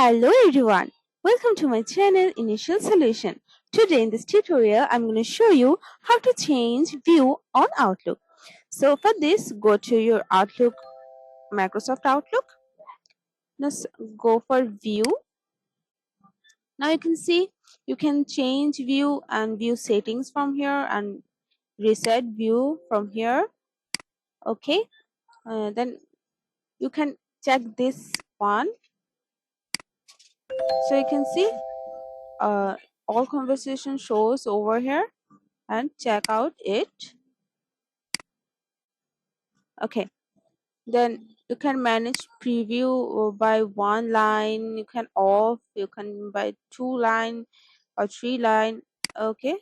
Hello everyone, welcome to my channel Initial Solution. Today in this tutorial I'm going to show you how to change view on Outlook. So for this, go to your Outlook, Microsoft Outlook. Just go for view. Now you can see you can change view and view settings from here and reset view from here. Okay, then you can check this one. So you can see uh, all conversation shows over here and check out it. Okay, then you can manage preview by one line, you can off, you can by two line or three line. Okay,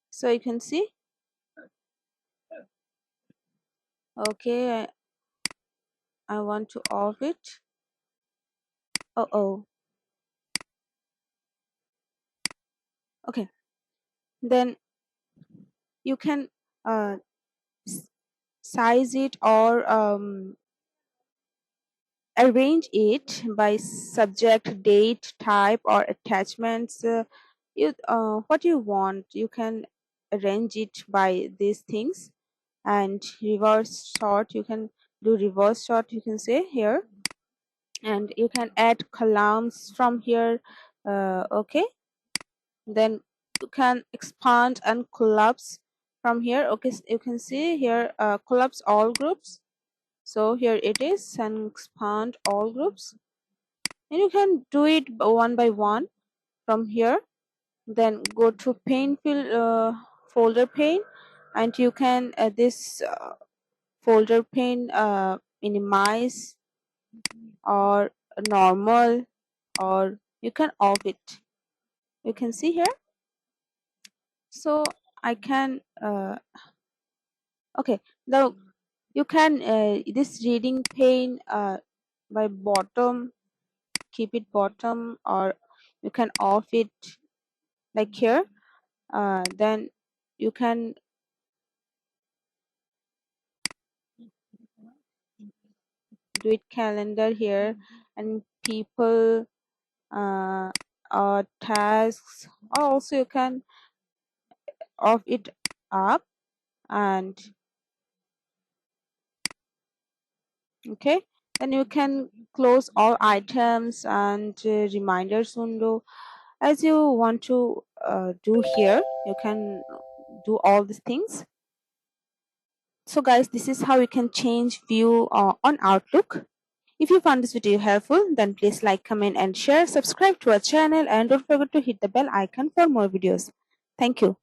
so you can see. Okay, I want to off it. Oh, okay, then you can size it or arrange it by subject, date, type, or attachments. What you want, you can arrange it by these things. And reverse sort, you can do reverse sort, you can say here, and you can add columns from here. Okay, then you can expand and collapse from here. Okay, so you can see here, collapse all groups. So here it is, and expand all groups, and you can do it one by one from here. Then go to pane folder pane, and you can this folder pane minimize or normal, or you can off it. You can see here. So I can okay, now you can this reading pane by bottom, keep it bottom, or you can off it like here. Then you can do it calendar here, and people or tasks, or also you can off it up. And okay, then you can close all items and reminders window as you want to do here. You can do all these things. So guys, this is how you can change view on Outlook. If you found this video helpful, then please like, comment and share. Subscribe to our channel and don't forget to hit the bell icon for more videos. Thank you.